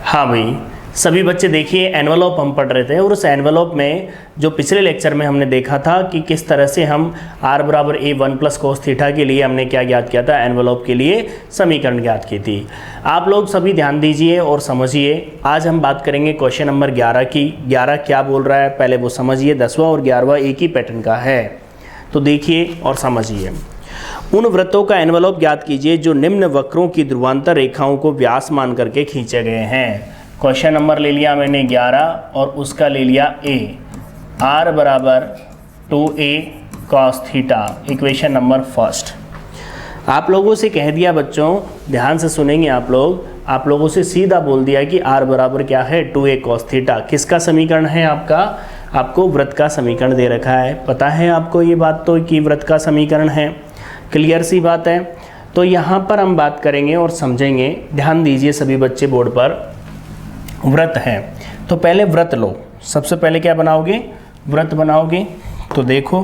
हाँ भाई, सभी बच्चे देखिए एनवलप हम पढ़ रहे थे और उस एनवलप में जो पिछले लेक्चर में हमने देखा था कि किस तरह से हम r बराबर a 1 प्लस कोस थीटा के लिए हमने क्या ज्ञात किया था, एनवलप के लिए समीकरण ज्ञात की थी। आप लोग सभी ध्यान दीजिए और समझिए। आज हम बात करेंगे क्वेश्चन नंबर 11 की। 11 क्या बोल रहा है पहले वो समझिए। 10वां और 11वां एक ही पैटर्न का है, तो देखिए और समझिए। उन वृत्तों का एनवलप ज्ञात कीजिए जो निम्न वक्रों की ध्रुवांतर रेखाओं को व्यास मान करके खींचे गए हैं। क्वेश्चन नंबर ले लिया मैंने 11 और उसका ले लिया a, r बराबर 2a cos theta, equation number first. आप लोगों से कह दिया बच्चों, ध्यान से सुनेंगे आप लोगों से सीधा बोल दिया कि r बराबर क्या है 2a cos थीटा। किसका समीकरण है आपका? आपको वृत्त का समीकरण दे रखा है। पता है आपको ये बात तो कि वृत्त का समीकरण है, क्लियर सी बात है। तो यहाँ पर हम बात करेंगे और समझेंगे। ध्यान दीजिए सभी बच्चे बोर्ड पर। व्रत है तो पहले व्रत लो। सबसे पहले क्या बनाओगे? व्रत बनाओगे। तो देखो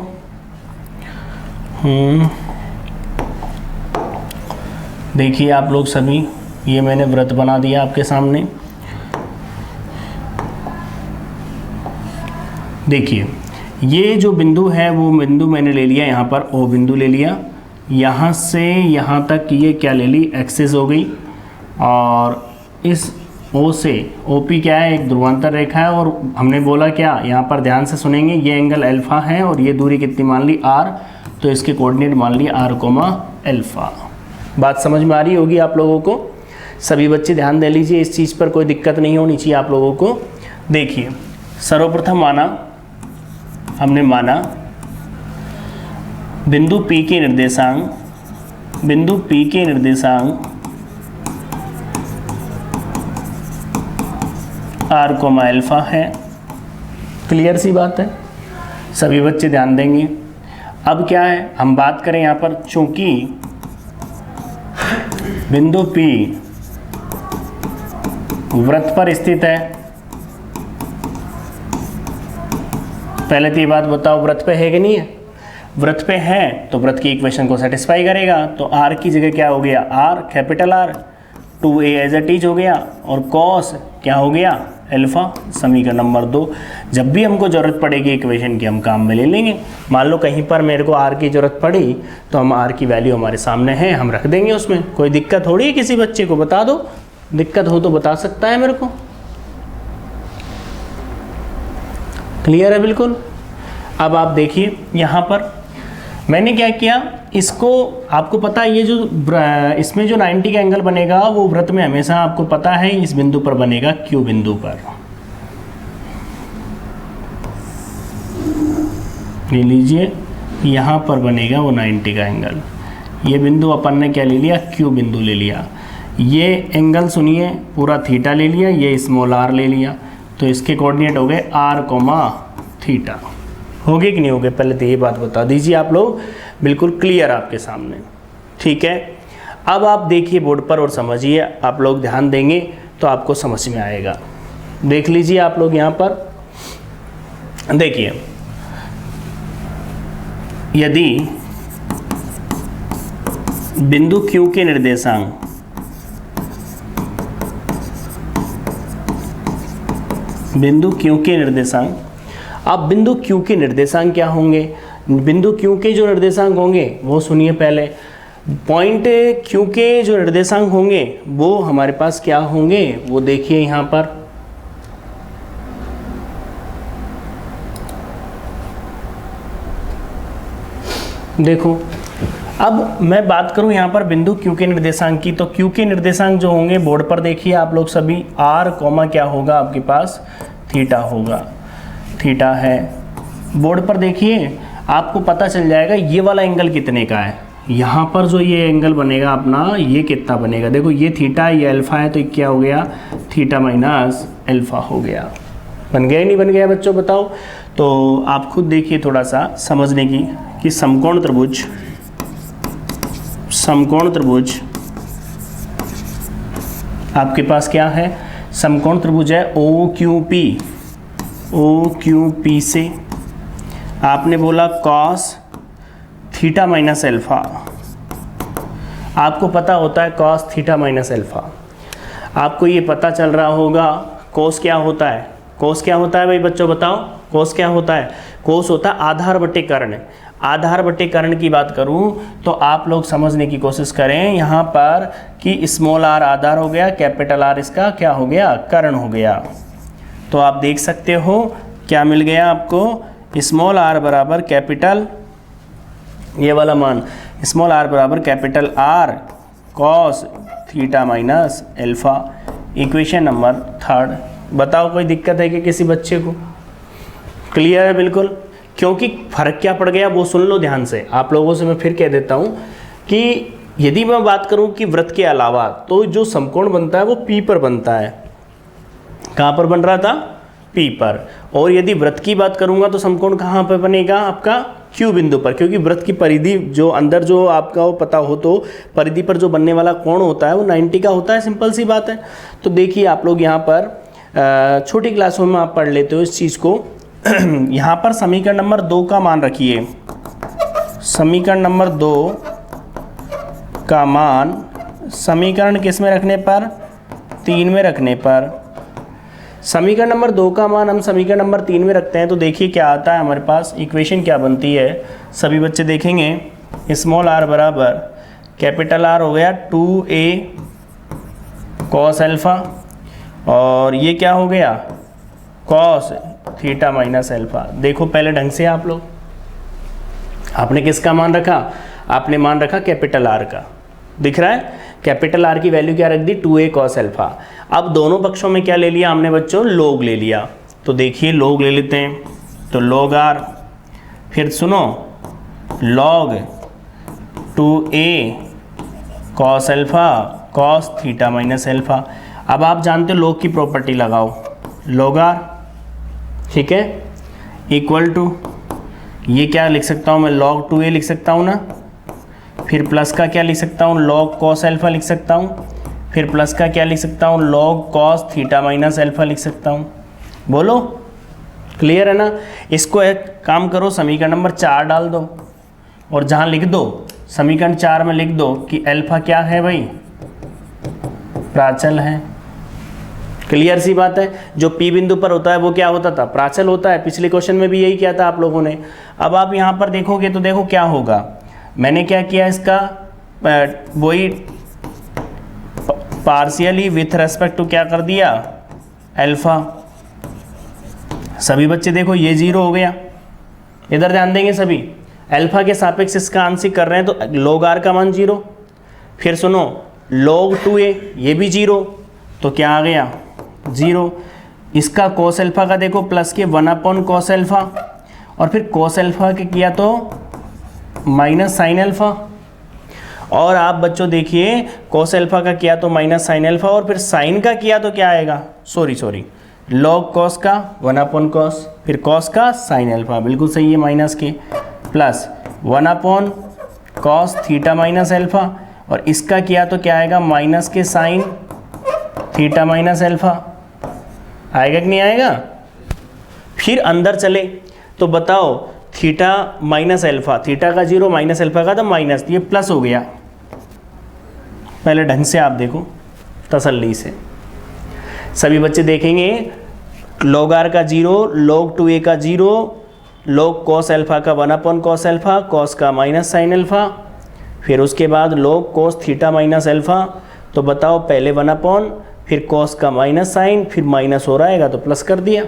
देखिए आप लोग सभी, ये मैंने व्रत बना दिया आपके सामने। देखिए ये जो बिंदु है वो बिंदु मैंने ले लिया यहाँ पर, ओ बिंदु ले लिया। यहाँ से यहाँ तक ये क्या ले ली, एक्सिस हो गई। और इस ओ से OP क्या है, एक ध्रुवांतर रेखा है। और हमने बोला क्या, यहाँ पर ध्यान से सुनेंगे, ये एंगल अल्फा है और ये दूरी कितनी मान ली, r। तो इसके कोऑर्डिनेट मान ली r, अल्फा। बात समझ में आ रही होगी आप लोगों को। सभी बच्चे ध्यान दे लीजिए, इस चीज़ पर कोई दिक्कत नहीं होनी चाहिए आप लोगों को। देखिए सर्वप्रथम हमने माना बिंदु P के निर्देशांक r, अल्फा है। क्लियर सी बात है, सभी बच्चे ध्यान देंगे। अब क्या है, हम बात करें यहाँ पर, चूंकि बिंदु P वृत्त पर स्थित है। पहले तो ये बात बताओ, वृत्त पे है कि नहीं है? वृत्त पे है तो वृत्त की इक्वेशन को सेटिस्फाई करेगा। तो r की जगह क्या हो गया, r, capital R, 2a as it is हो गया। और cos क्या हो गया, अल्फा। समीकरण नंबर 2। जब भी हमको ज़रूरत पड़ेगी इक्वेशन की हम काम में ले लेंगे। मान लो कहीं पर मेरे को r की ज़रूरत पड़ी तो हम r की वैल्यू हमारे सामने है, हम रख देंगे उसमें। कोई दिक्कत हो रही है किसी बच्चे को? बता दो, दिक्कत हो तो बता सकता है मेरे को। क्लियर है बिल्कुल। अब आप देखिए यहाँ पर मैंने क्या किया, इसको आपको पता है, ये जो इसमें जो 90 का एंगल बनेगा वो वृत्त में हमेशा आपको पता है इस बिंदु पर बनेगा, Q बिंदु पर। ले लीजिए यहाँ पर बनेगा वो 90 का एंगल। ये बिंदु अपन ने क्या ले लिया, Q बिंदु ले लिया। ये एंगल सुनिए पूरा थीटा ले लिया, ये स्मॉल r ले लिया। तो इसके कोऑर्डिनेट हो गए r, थीटा। हो गए कि नहीं हो गए? पहले तो ये बात बता दीजिए आप लोग, बिल्कुल क्लियर आपके सामने। ठीक है, अब आप देखिए बोर्ड पर और समझिए। आप लोग ध्यान देंगे तो आपको समझ में आएगा। देख लीजिए आप लोग यहाँ पर, देखिए यदि बिंदु Q के निर्देशांक अब बिंदु Q के निर्देशांक क्या होंगे? बिंदु Q के जो निर्देशांक होंगे वो सुनिए पहले। पॉइंट Q के जो निर्देशांक होंगे वो हमारे पास क्या होंगे, वो देखिए यहाँ पर। देखो अब मैं बात करूँ यहाँ पर बिंदु Q के निर्देशांक की, तो Q के निर्देशांक जो होंगे बोर्ड पर देखिए आप लोग सभी, r, क्या होगा आपके पास, थीटा होगा। थीटा है बोर्ड पर, देखिए आपको पता चल जाएगा ये वाला एंगल कितने का है। यहाँ पर जो ये एंगल बनेगा अपना, ये कितना बनेगा, देखो ये थीटा ये अल्फा है, तो क्या हो गया, थीटा माइनस अल्फा हो गया। बन गया नहीं बन गया बच्चों, बताओ। तो आप खुद देखिए थोड़ा सा समझने की, कि समकोण त्रिभुज आपके पास क्या है, समकोण त्रिभुज है OQP से आपने बोला cos थीटा माइनस अल्फा, आपको पता होता है cos थीटा माइनस अल्फा। आपको ये पता चल रहा होगा कोस क्या होता है। कोस क्या होता है भाई बच्चों बताओ, कोस क्या होता है? कोस होता है आधार बटे कर्ण। आधार बटे कर्ण की बात करूं तो आप लोग समझने की कोशिश करें यहाँ पर कि स्मॉल आर आधार हो गया, कैपिटल आर इसका क्या हो गया, कर्ण हो गया। तो आप देख सकते हो क्या मिल गया आपको, स्मॉल आर बराबर कैपिटल, ये वाला मान स्मॉल आर बराबर capital R cos theta minus alpha. Equation number 3। बताओ कोई दिक्कत है कि किसी बच्चे को? क्लियर है बिल्कुल। क्योंकि फर्क क्या पड़ गया वो सुन लो ध्यान से। आप लोगों से मैं फिर कह देता हूँ कि यदि मैं बात करूँ कि वृत्त के अलावा तो जो समकोण बनता है वो पी पर बनता है। कहाँ पर बन रहा था? पी पर। और यदि वृत्त की बात करूँगा तो समकोण कहाँ पर बनेगा आपका? क्यू बिंदु पर, क्योंकि वृत्त की परिधि जो अंदर जो आपका वो पता हो तो परिधि पर जो बनने वाला कोण होता है वो 90 का होता है। सिंपल सी बात है। तो देखिए आप लोग यहाँ पर छोटी क्लासों में आप पढ़ लेते हो इस चीज़ को। यहाँ पर समीकरण नंबर 2 का मान रखिए। समीकरण नंबर 2 का मान समीकरण किस में रखने पर? 3 में रखने पर। समीकरण नंबर 2 का मान हम समीकरण नंबर 3 में रखते हैं तो देखिए क्या आता है हमारे पास, इक्वेशन क्या बनती है। सभी बच्चे देखेंगे स्मॉल आर बराबर कैपिटल आर हो गया 2a कॉस अल्फ़ा, और ये क्या हो गया, कॉस थीटा माइनस अल्फ़ा। देखो पहले ढंग से आप लोग, आपने किसका मान रखा? आपने मान रखा कैपिटल आर का। दिख रहा है? कैपिटल आर की वैल्यू क्या रख दी? 2a cos alpha. अब दोनों पक्षों में क्या ले लिया हमने बच्चों? लॉग ले लिया। तो देखिए लॉग ले लेते हैं, तो लॉग आर, फिर सुनो log 2a cos alpha cos theta minus alpha. अब आप जानते हो लॉग की प्रॉपर्टी लगाओ, लॉग आर, ठीक है, इक्वल टू, ये क्या लिख सकता हूँ मैं, लॉग 2a लिख सकता हूँ ना, फिर प्लस का क्या लिख सकता हूँ, लॉग कॉस अल्फ़ा लिख सकता हूँ, फिर प्लस का क्या लिख सकता हूँ, log cos theta minus alpha लिख सकता हूँ। बोलो क्लियर है ना? इसको एक काम करो, समीकरण नंबर 4 डाल दो और जहाँ लिख दो समीकरण 4 में लिख दो कि अल्फ़ा क्या है भाई, प्राचल है। क्लियर सी बात है। जो पी बिंदु पर होता है वो क्या होता था? प्राचल होता है। पिछले क्वेश्चन में भी यही किया था आप लोगों ने। अब आप यहाँ पर देखोगे तो देखो क्या होगा, मैंने क्या किया इसका वही पार्शियली विथ रेस्पेक्ट टू क्या कर दिया, अल्फ़ा। सभी बच्चे देखो ये 0 हो गया, इधर ध्यान देंगे सभी, अल्फ़ा के सापेक्ष इसका आंशिक कर रहे हैं तो लॉग आर का मान 0। फिर सुनो लॉग 2a ये भी 0, तो क्या आ गया 0। इसका कॉस अल्फ़ा का देखो प्लस के 1 कॉस अल्फ़ा, और फिर कॉस अल्फ़ा के किया तो माइनस साइन अल्फ़ा, और आप बच्चों देखिए कॉस अल्फ़ा का किया तो माइनस साइन अल्फ़ा, और फिर साइन का किया तो क्या आएगा, सॉरी लॉग कॉस का 1 कॉस, फिर कॉस का साइन अल्फ़ा, बिल्कुल सही है, माइनस के, plus 1 cos theta minus alpha, और इसका किया तो क्या आएगा, माइनस के साइन थीटा माइनस अल्फ़ा। आएगा कि नहीं आएगा? फिर अंदर चले तो बताओ थीटा माइनस अल्फ़ा, थीटा का 0 माइनस अल्फ़ा का तो माइनस, ये प्लस हो गया। पहले ढंग से आप देखो तसल्ली से, सभी बच्चे देखेंगे लॉग आर का 0, लॉग 2a का 0, लॉग कॉस अल्फ़ा का 1 कॉस अल्फ़ा, कॉस का माइनस साइन अल्फ़ा, फिर उसके बाद log cos theta minus alpha. तो बताओ पहले 1 फिर कॉस का माइनस साइन, फिर माइनस हो रहेगा तो प्लस कर दिया।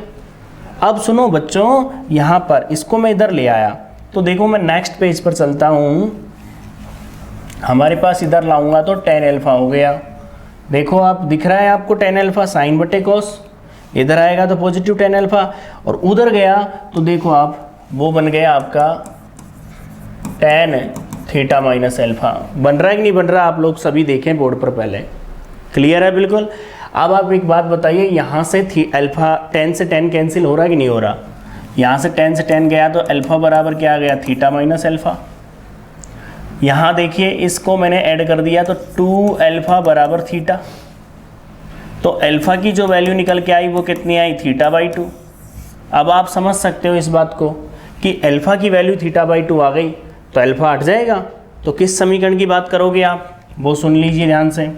अब सुनो बच्चों, यहाँ पर इसको मैं इधर ले आया तो देखो मैं नेक्स्ट पेज पर चलता हूँ, हमारे पास इधर लाऊंगा तो tan अल्फ़ा हो गया। देखो आप दिख रहा है आपको tan अल्फ़ा साइन बटे कॉस, इधर आएगा तो पॉजिटिव tan अल्फ़ा, और उधर गया तो देखो आप वो बन गया आपका tan थीटा माइनस अल्फ़ा। बन रहा है कि नहीं बन रहा? आप लोग सभी देखें बोर्ड पर पहले। क्लियर है बिल्कुल। अब आप एक बात बताइए, यहाँ से अल्फ़ा tan से tan कैंसिल हो रहा है कि नहीं हो रहा? यहाँ से tan से tan गया तो अल्फ़ा बराबर क्या आ गया, थीटा माइनस अल्फ़ा। यहाँ देखिए इसको मैंने ऐड कर दिया तो 2 अल्फ़ा बराबर थीटा, तो अल्फ़ा की जो वैल्यू निकल के आई वो कितनी आई, θ/2। अब आप समझ सकते हो इस बात को कि अल्फ़ा की वैल्यू θ/2 आ गई तो अल्फ़ा हट जाएगा। तो किस समीकरण की बात करोगे आप, वो सुन लीजिए ध्यान से।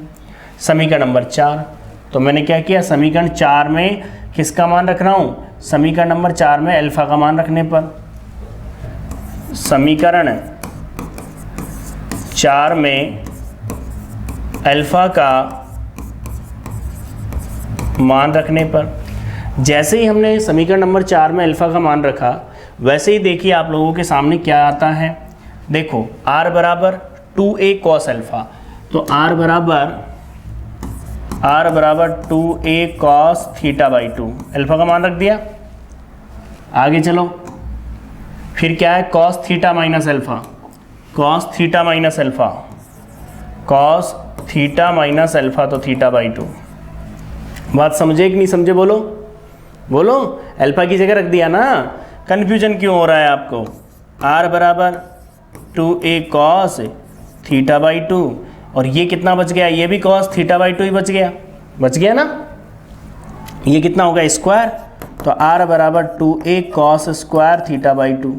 समीकरण नंबर 4, तो मैंने क्या किया, समीकरण 4 में किसका मान रख रहा हूँ, समीकरण नंबर 4 में अल्फा का मान रखने पर, समीकरण 4 में अल्फा का मान रखने पर, जैसे ही हमने समीकरण नंबर 4 में अल्फा का मान रखा, वैसे ही देखिए आप लोगों के सामने क्या आता है। देखो r बराबर 2a कॉस अल्फा, तो r बराबर 2a cos theta by 2, alpha का मान रख दिया। आगे चलो, फिर क्या है, cos theta minus alpha, cos theta minus alpha, cos theta minus alpha, तो थीटा बाई 2। बात समझे कि नहीं समझे, बोलो बोलो। अल्फा की जगह रख दिया ना, कन्फ्यूजन क्यों हो रहा है आपको। r बराबर 2a कॉस थीटा बाई 2, और ये कितना बच गया, ये भी कॉस थीटा बाई 2 ही बच गया ना, ये कितना होगा स्क्वायर, तो r बराबर 2a cos square theta by 2।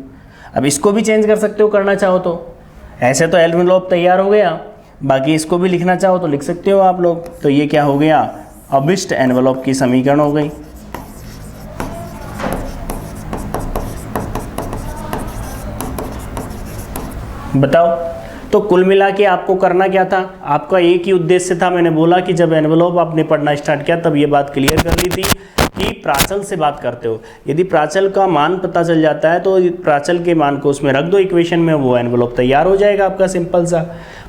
अब इसको भी चेंज कर सकते हो करना चाहो तो, ऐसे तो एनवेलोप तैयार हो गया, बाकी इसको भी लिखना चाहो तो लिख सकते हो आप लोग। तो ये क्या हो गया, अबिस्ट एनवेलोप की समीकरण हो गई। बताओ, तो कुल मिला के आपको करना क्या था, आपका एक ही उद्देश्य था। मैंने बोला कि जब एनवेलोप आपने पढ़ना स्टार्ट किया तब ये बात क्लियर कर ली थी कि प्राचल से बात करते हो, यदि प्राचल का मान पता चल जाता है तो प्राचल के मान को उसमें रख दो इक्वेशन में, वो एनवेलोप तैयार हो जाएगा आपका। सिंपल सा,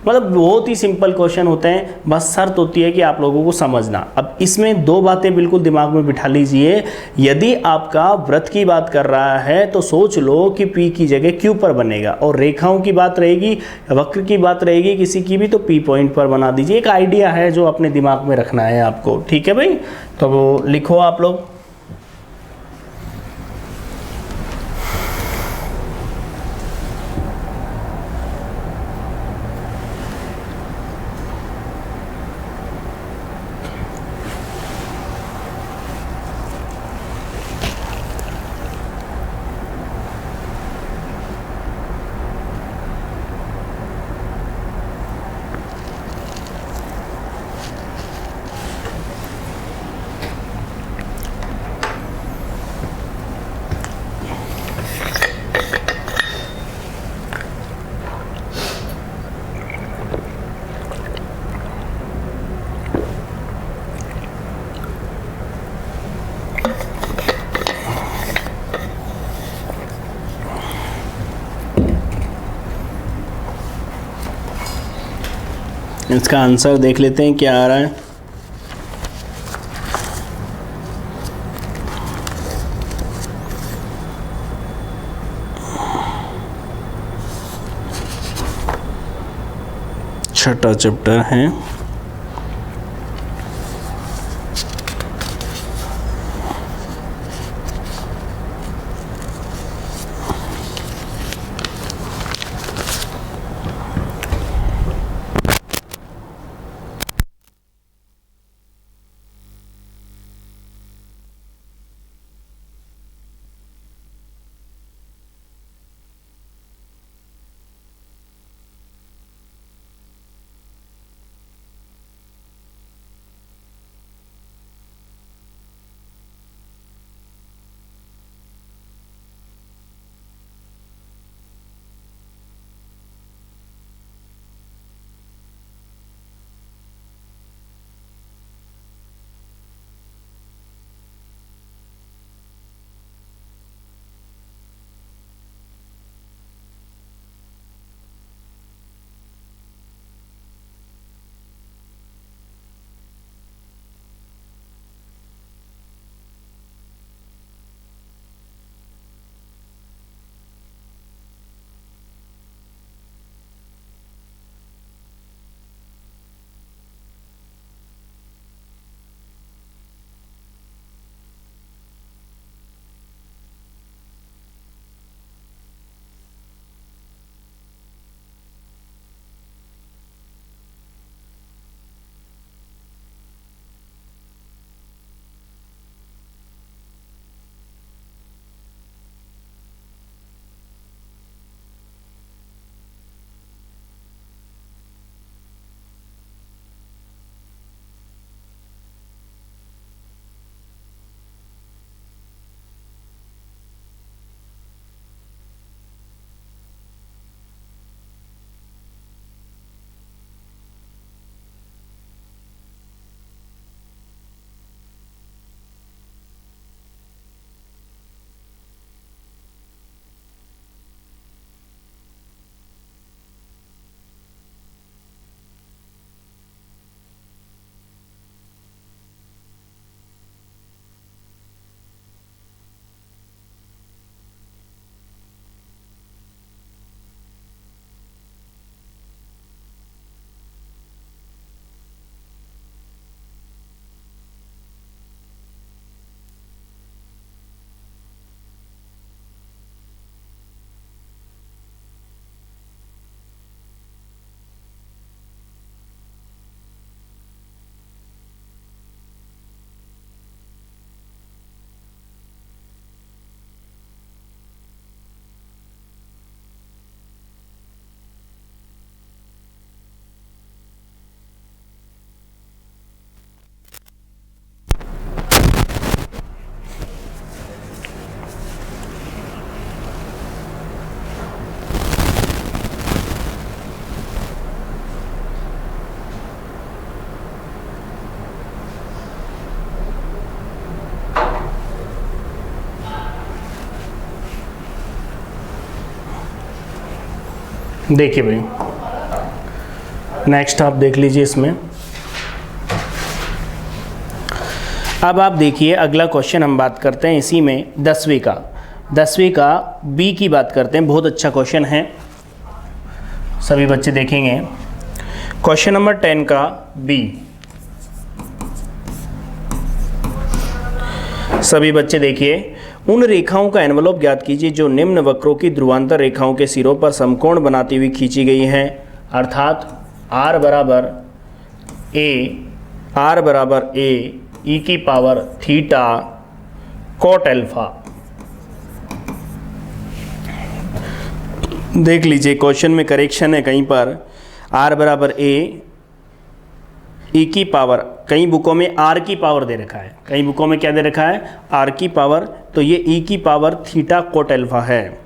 मतलब बहुत ही सिंपल क्वेश्चन होते हैं, बस शर्त होती है कि आप लोगों को समझना। अब इसमें दो बातें बिल्कुल दिमाग में बिठा लीजिए, यदि आपका वृत्त की बात कर रहा है तो सोच लो कि P की जगह Q पर बनेगा, और रेखाओं की बात रहेगी, वक्र की बात रहेगी किसी की भी, तो P पॉइंट पर बना दीजिए। एक आइडिया है जो अपने दिमाग में रखना है आपको, ठीक है भाई। तो वो लिखो आप लोग। इसका आंसर देख लेते हैं क्या आ रहा है। छठा चैप्टर है, देखिए भाई, नेक्स्ट आप देख लीजिए इसमें। अब आप देखिए अगला क्वेश्चन हम बात करते हैं इसी में 10वीं का बी की बात करते हैं। बहुत अच्छा क्वेश्चन है, सभी बच्चे देखेंगे। क्वेश्चन नंबर 10 का बी, सभी बच्चे देखिए। उन रेखाओं का एनवलप ज्ञात कीजिए जो निम्न वक्रों की ध्रुवांतर रेखाओं के सिरों पर समकोण बनाती हुई खींची गई हैं, अर्थात r बराबर a e की पावर थीटा कोट अल्फा। देख लीजिए क्वेश्चन में करेक्शन है कहीं पर, r बराबर a e की पावर, कई बुकों में r की पावर दे रखा है, कई बुकों में क्या दे रखा है, r की पावर, तो ये e की पावर थीटा कोट अल्फा है।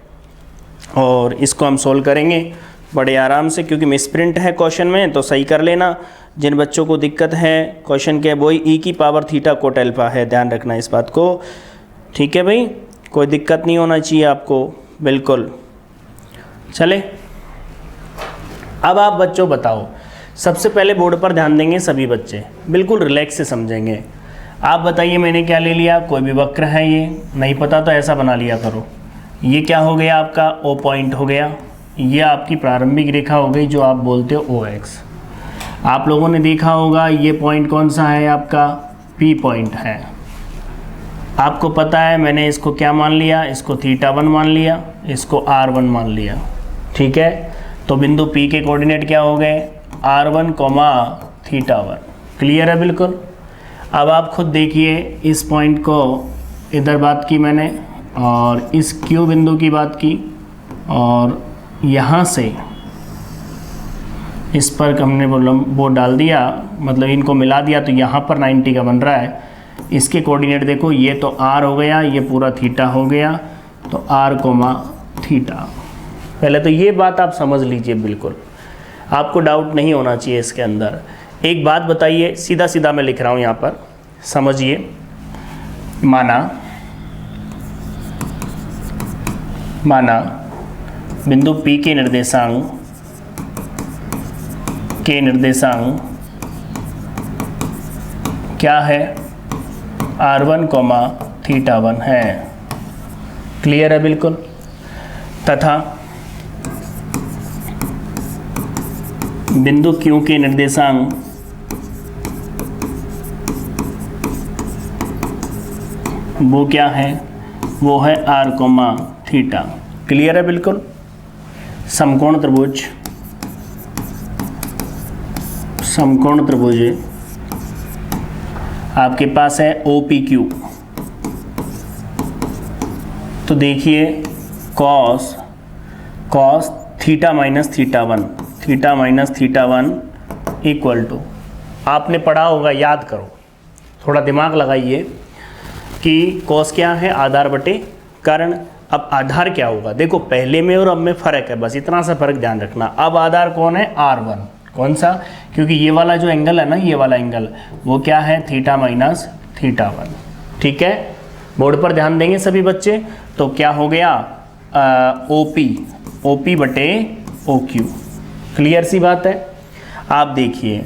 और इसको हम सोल्व करेंगे बड़े आराम से, क्योंकि मिसप्रिंट है क्वेश्चन में, तो सही कर लेना। जिन बच्चों को दिक्कत है क्वेश्चन के, वही e की पावर थीटा कोट अल्फा है, ध्यान रखना इस बात को, ठीक है भाई, कोई दिक्कत नहीं होना चाहिए आपको, बिल्कुल। चले, अब आप बच्चों बताओ, सबसे पहले बोर्ड पर ध्यान देंगे सभी बच्चे, बिल्कुल रिलैक्स से समझेंगे। आप बताइए मैंने क्या ले लिया, कोई भी वक्र है, ये नहीं पता तो ऐसा बना लिया करो। ये क्या हो गया आपका, O पॉइंट हो गया, ये आपकी प्रारंभिक रेखा हो गई जो आप बोलते हो OX। आप लोगों ने देखा होगा ये पॉइंट कौन सा है आपका, P पॉइंट है। आपको पता है मैंने इसको क्या मान लिया, इसको θ1 मान लिया, इसको r1 मान लिया, ठीक है। तो बिंदु P के कोऑर्डिनेट क्या हो गए, r1, θ1। क्लियर है बिल्कुल। अब आप खुद देखिए, इस पॉइंट को इधर बात की मैंने, और इस Q बिंदु की बात की, और यहाँ से इस पर हमने वो डाल दिया, मतलब इनको मिला दिया, तो यहाँ पर 90 का बन रहा है। इसके कोऑर्डिनेट देखो, ये तो r हो गया, ये पूरा थीटा हो गया, तो r, थीटा। पहले तो ये बात आप समझ लीजिए, बिल्कुल आपको डाउट नहीं होना चाहिए इसके अंदर। एक बात बताइए, सीधा सीधा मैं लिख रहा हूँ यहाँ पर, समझिए। माना बिंदु P के निर्देशांक क्या है, r1, θ1 है। क्लियर है बिल्कुल। तथा बिंदु Q के निर्देशांक वो क्या है, वो है r, θ। क्लियर है बिल्कुल। समकोण त्रिभुज आपके पास है OPQ। तो देखिए cos theta minus theta one equal to, आपने पढ़ा होगा, याद करो, थोड़ा दिमाग लगाइए कि cos क्या है, आधार बटे कर्ण। अब आधार क्या होगा, देखो पहले में और अब में फ़र्क है, बस इतना सा फ़र्क ध्यान रखना। अब आधार कौन है, r1, कौन सा, क्योंकि ये वाला जो एंगल है ना, ये वाला एंगल वो क्या है, थीटा माइनस θ1, ठीक है। बोर्ड पर ध्यान देंगे सभी बच्चे। तो क्या हो गया, OP बटे OQ। क्लियर सी बात है। आप देखिए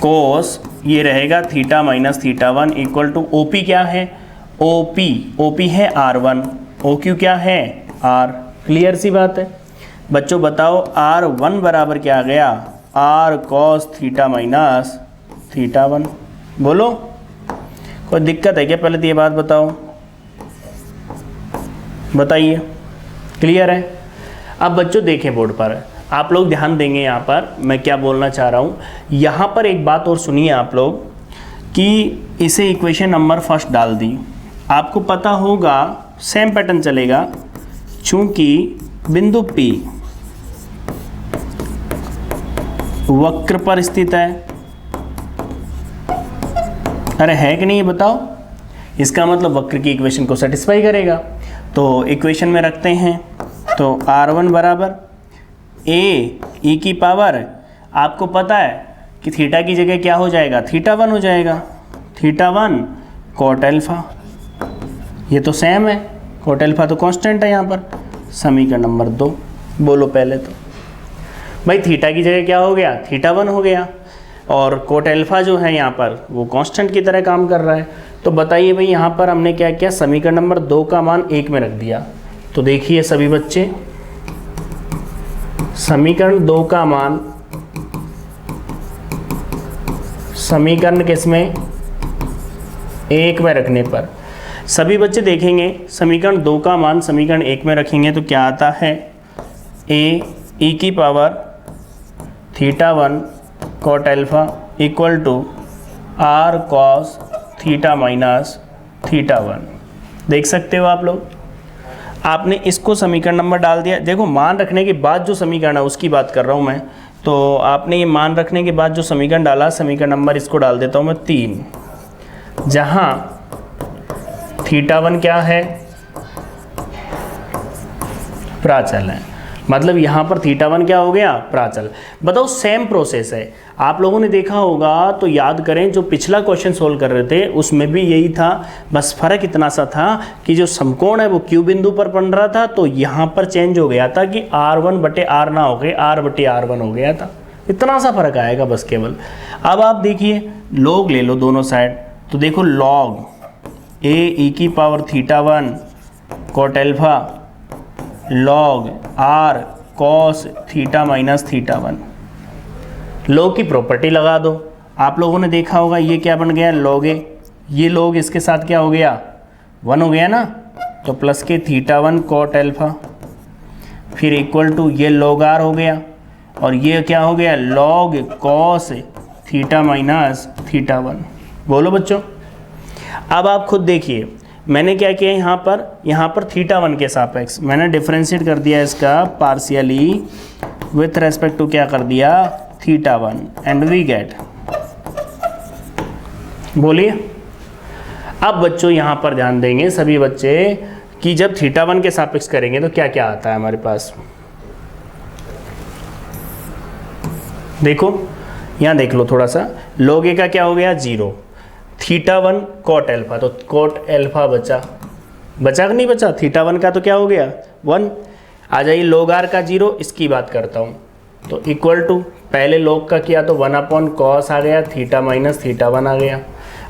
कोस ये रहेगा theta minus θ1 equal to OP क्या है, OP है r1, OQ क्या है r। क्लियर सी बात है बच्चों। बताओ r1 बराबर क्या आ गया, r cos थीटा माइनस θ1। बोलो कोई दिक्कत है क्या, पहले तो ये बात बताओ, बताइए। क्लियर है। अब बच्चों देखें बोर्ड पर, आप लोग ध्यान देंगे यहाँ पर मैं क्या बोलना चाह रहा हूँ। यहाँ पर एक बात और सुनिए आप लोग कि इसे इक्वेशन नंबर फर्स्ट डाल दी, आपको पता होगा सेम पैटर्न चलेगा, चूँकि बिंदु P वक्र पर स्थित है। अरे है कि नहीं ये बताओ, इसका मतलब वक्र की इक्वेशन को सेटिस्फाई करेगा। तो इक्वेशन में रखते हैं, तो r1 बराबर a e की पावर, आपको पता है कि थीटा की जगह क्या हो जाएगा, θ1 हो जाएगा, θ1 कोट अल्फा। ये तो सेम है, कोट अल्फा तो कांस्टेंट है यहाँ पर। समीकरण नंबर 2 बोलो पहले तो, भाई थीटा की जगह क्या हो गया, थीटा 1 हो गया, और कोट अल्फा जो है यहाँ पर वो कांस्टेंट की तरह काम कर रहा है। तो बताइए भाई यहाँ पर हमने क्या किया, समीकरण नंबर 2 का मान 1 में रख दिया। तो देखिए सभी बच्चे, समीकरण 2 का मान समीकरण किसमें, 1 में रखने पर सभी बच्चे देखेंगे समीकरण 2 का मान समीकरण 1 में रखेंगे तो क्या आता है, ए ई की power theta 1 cot alpha equal to R cos theta minus theta 1। देख सकते हो आप लोग, आपने इसको समीकरण नंबर डाल दिया। देखो मान रखने के बाद जो समीकरण है उसकी बात कर रहा हूँ मैं, तो आपने ये मान रखने के बाद जो समीकरण डाला, समीकरण नंबर इसको डाल देता हूँ मैं 3, जहाँ थीटा 1 क्या है, प्राचल है। मतलब यहाँ पर थीटा 1 क्या हो गया, प्राचल। बताओ सेम प्रोसेस है, आप लोगों ने देखा होगा तो याद करें, जो पिछला क्वेश्चन सोल्व कर रहे थे उसमें भी यही था, बस फर्क इतना सा था कि जो समकोण है वो क्यू बिंदु पर बन रहा था, तो यहाँ पर चेंज हो गया था कि R1 बटे R ना हो गए R बटे R1 हो गया था। इतना सा फर्क आएगा बस केवल। अब आप देखिए लॉग ले लो दोनों साइड, तो देखो लॉग ए ई की power theta 1 cot alpha log R cos theta minus theta 1। Log की प्रॉपर्टी लगा दो। आप लोगों ने देखा होगा ये क्या बन गया, लॉग ए, ये लॉग इसके साथ क्या हो गया, 1 हो गया ना, तो प्लस के थीटा 1 कॉट अल्फा, फिर इक्वल टू ये लॉग आर हो गया, और ये क्या हो गया, log cos theta minus theta 1। बोलो बच्चों, अब आप खुद देखिए मैंने क्या किया, यहाँ पर थीटा 1 के सापेक्ष मैंने डिफरेंशिएट कर दिया इसका पार्शियली विथ रेस्पेक्ट टू क्या कर दिया, थीटा 1, एंड वी गेट। बोलिए अब बच्चों यहाँ पर ध्यान देंगे सभी बच्चे कि जब थीटा 1 के सापेक्ष करेंगे तो क्या क्या आता है हमारे पास। देखो यहाँ देख लो थोड़ा सा, लॉग ए का क्या हो गया 0, थीटा 1 कॉट अल्फा, तो कॉट अल्फा बचा कि नहीं बचा, थीटा 1 का तो क्या हो गया 1। आ जाइए लॉग आर का 0, इसकी बात करता हूँ, तो इक्वल टू पहले लॉग का किया तो 1 अपॉन कॉस आ गया, थीटा माइनस थीटा 1 आ गया।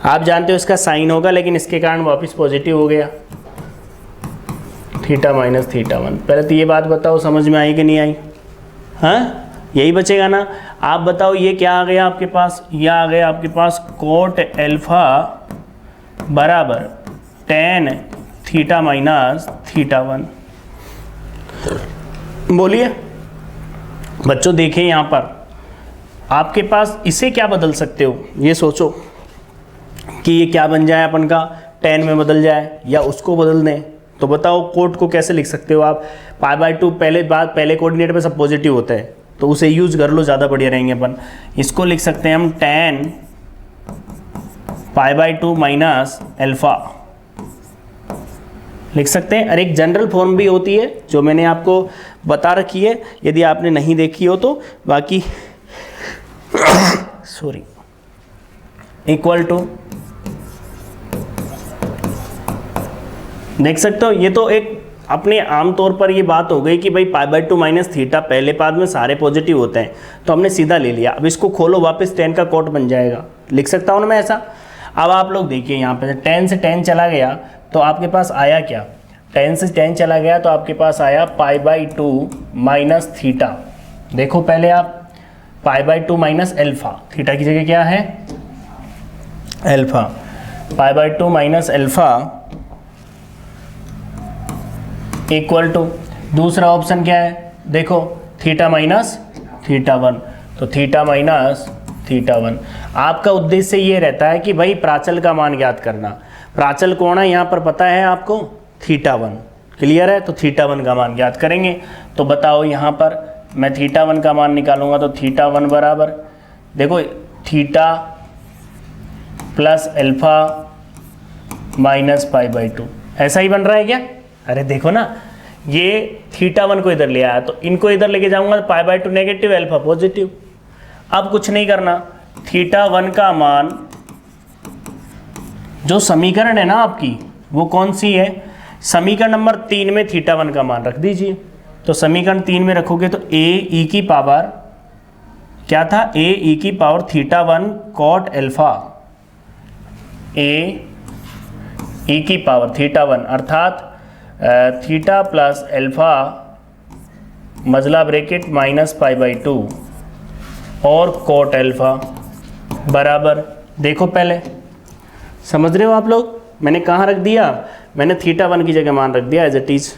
आप जानते हो इसका साइन होगा, लेकिन इसके कारण वापस पॉजिटिव हो गया, थीटा माइनस थीटा 1। पहले तो ये बात बताओ समझ में आई कि नहीं आई, हाँ यही बचेगा ना। आप बताओ ये क्या आ गया आपके पास, यह आ गया आपके पास कोट अल्फा बराबर tan थीटा माइनस थीटा 1। बोलिए बच्चों, देखिए यहाँ पर आपके पास इसे क्या बदल सकते हो, ये सोचो कि ये क्या बन जाए अपन का, tan में बदल जाए या उसको बदल दें। तो बताओ कोट को कैसे लिख सकते हो आप, π/2 पहले कोऑर्डिनेट पे सब पॉजिटिव होता है तो उसे यूज कर लो, ज़्यादा बढ़िया रहेंगे अपन। इसको लिख सकते हैं हम tan π/2 माइनस अल्फा लिख सकते हैं। और एक जनरल फॉर्म भी होती है जो मैंने आपको बता रखी है, यदि आपने नहीं देखी हो तो, बाकी सॉरी, इक्वल टू देख सकते हो। ये तो एक अपने आमतौर पर ये बात हो गई कि भाई π/2 माइनस थीटा पहले पाद में सारे पॉजिटिव होते हैं, तो हमने सीधा ले लिया। अब इसको खोलो वापस, tan का कोट बन जाएगा, लिख सकता हूँ ना मैं ऐसा। अब आप लोग देखिए यहाँ पे tan से tan चला गया तो आपके पास आया क्या, tan से tan चला गया तो आपके पास आया π/2 माइनस थीटा। देखो पहले आप π/2 माइनस अल्फा, थीटा की जगह क्या है alpha, π/2 minus alpha equal to दूसरा ऑप्शन क्या है, देखो थीटा माइनस थीटा 1, तो थीटा माइनस थीटा 1। आपका उद्देश्य ये रहता है कि भाई प्राचल का मान ज्ञात करना। प्राचल कौन है यहाँ पर पता है आपको, थीटा 1, क्लियर है। तो थीटा 1 का मान ज्ञात करेंगे। तो बताओ यहाँ पर मैं थीटा 1 का मान निकालूंगा तो थीटा 1 बराबर, देखो थीटा प्लस अल्फा माइनस π/2, ऐसा ही बन रहा है क्या। अरे देखो ना, ये थीटा 1 को इधर ले आया तो इनको इधर लेके जाऊंगा तो π/2 नेगेटिव अल्फा पॉजिटिव। अब कुछ नहीं करना, थीटा 1 का मान जो समीकरण है ना आपकी वो कौन सी है, समीकरण नंबर 3 में थीटा 1 का मान रख दीजिए। तो समीकरण 3 में रखोगे तो a e की पावर क्या था, ए ई की पावर थीटा 1 कॉट एल्फा, ए ई की पावर थीटा 1 अर्थात थीटा प्लस एल्फा मजला ब्रैकेट माइनस पाई बाई 2 और कोट एल्फा बराबर, देखो पहले समझ रहे हो आप लोग, मैंने कहाँ रख दिया, मैंने थीटा 1 की जगह मान रख दिया एज इट इज।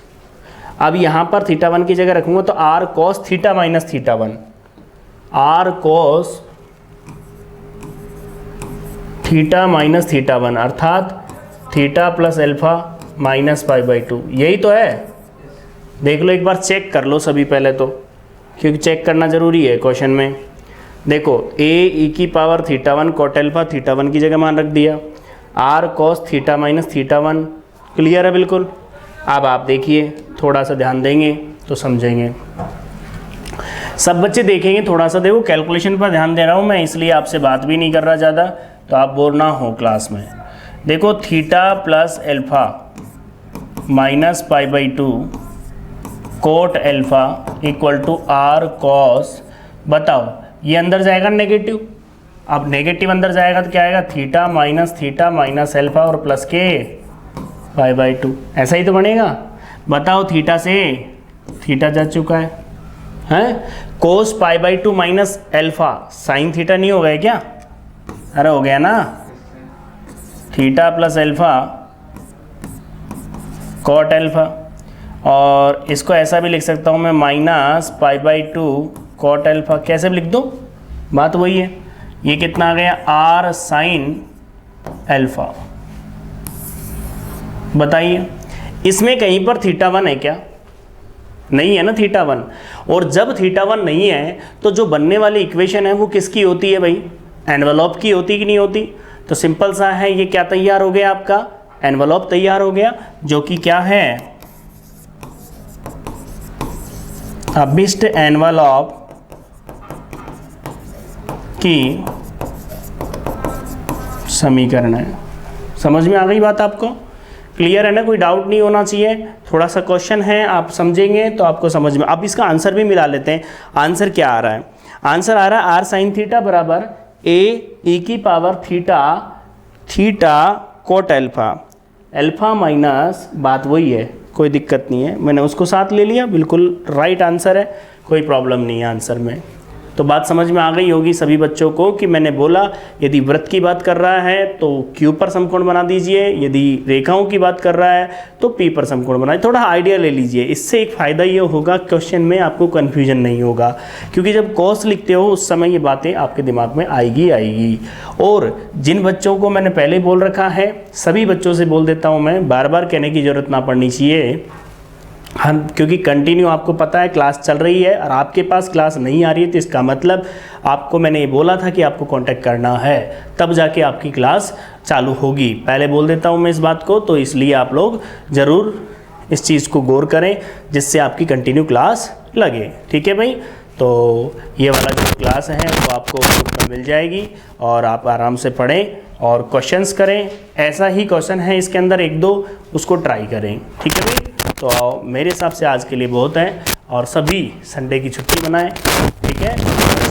अब यहाँ पर थीटा 1 की जगह रखूँगा तो R cos theta minus theta 1, R cos theta minus theta 1 अर्थात theta plus alpha minus pi by 2, यही तो है। देख लो एक बार, चेक कर लो सभी पहले तो, क्योंकि चेक करना ज़रूरी है क्वेश्चन में। देखो ए ई की power theta 1 cot alpha theta 1 की जगह मान रख दिया, R cos theta minus theta 1, clear है बिल्कुल। अब आप देखिए, थोड़ा सा ध्यान देंगे तो समझेंगे, सब बच्चे देखेंगे, थोड़ा सा देखो कैलकुलेशन पर ध्यान दे रहा हूँ मैं, इसलिए आपसे बात भी नहीं कर रहा ज़्यादा, तो आप बोर ना हो क्लास में। देखो theta plus alpha minus pi by 2 cot alpha equal to R cos, बताओ ये अंदर जाएगा नेगेटिव, अब नेगेटिव अंदर जाएगा तो क्या आएगा, थीटा माइनस एल्फा और प्लस के पाई बाई 2, ऐसा ही तो बनेगा। बताओ थीटा से थीटा जा चुका है, हैं cos pi by 2 minus alpha sine theta नहीं हो गया क्या, अरे हो गया ना, theta plus alpha cot alpha, और इसको ऐसा भी लिख सकता हूँ मैं minus pi by 2 cot alpha, कैसे भी लिख दूँ, बात वही है। ये कितना आ गया, आर साइन एल्फा। बताइए इसमें कहीं पर थीटा 1 है क्या, नहीं है ना थीटा 1, और जब थीटा 1 नहीं है तो जो बनने वाली इक्वेशन है वो किसकी होती है भाई, एनवेलॉप की होती कि नहीं होती। तो सिंपल सा है, ये क्या तैयार हो गया आपका, एनवेलॉप तैयार हो गया, जो कि क्या है, अबिस्ट एनवेलॉप की समीकरण है। समझ में आ गई बात आपको, क्लियर है ना, कोई डाउट नहीं होना चाहिए। थोड़ा सा क्वेश्चन है, आप समझेंगे तो आपको समझ में। अब इसका आंसर भी मिला लेते हैं, आंसर क्या आ रहा है, आंसर आ रहा है आर साइन थीटा बराबर ए ई की power theta coat alpha, alpha minus, बात वही है, कोई दिक्कत नहीं है, मैंने उसको साथ ले लिया, बिल्कुल राइट आंसर है, कोई प्रॉब्लम नहीं है आंसर में। तो बात समझ में आ गई होगी सभी बच्चों को कि मैंने बोला यदि वृत्त की बात कर रहा है तो Q पर समकोण बना दीजिए, यदि रेखाओं की बात कर रहा है तो P पर समकोण बनाइए। थोड़ा आइडिया ले लीजिए, इससे एक फ़ायदा ये होगा क्वेश्चन में आपको कन्फ्यूजन नहीं होगा, क्योंकि जब कॉस लिखते हो उस समय ये बातें आपके दिमाग में आएगी। और जिन बच्चों को मैंने पहले बोल रखा है, सभी बच्चों से बोल देता हूँ मैं, बार बार कहने की ज़रूरत ना पड़नी चाहिए, हम क्योंकि कंटिन्यू आपको पता है क्लास चल रही है और आपके पास क्लास नहीं आ रही है, तो इसका मतलब आपको मैंने ये बोला था कि आपको कांटेक्ट करना है, तब जाके आपकी क्लास चालू होगी। पहले बोल देता हूँ मैं इस बात को, तो इसलिए आप लोग ज़रूर इस चीज़ को गौर करें जिससे आपकी कंटिन्यू क्लास लगे, ठीक है भाई। तो ये वाला जो क्लास है वो आपको ग्रुप में मिल जाएगी और आप आराम से पढ़ें और क्वेश्चंस करें। ऐसा ही क्वेश्चन है इसके अंदर एक दो, उसको ट्राई करें, ठीक है भाई। तो मेरे हिसाब से आज के लिए बहुत है, और सभी संडे की छुट्टी बनाएं, ठीक है,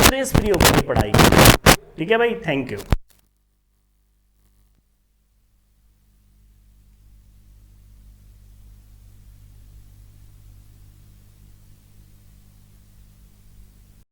स्ट्रेस फ्री होकर पढ़ाई करें, ठीक है भाई। Thank you.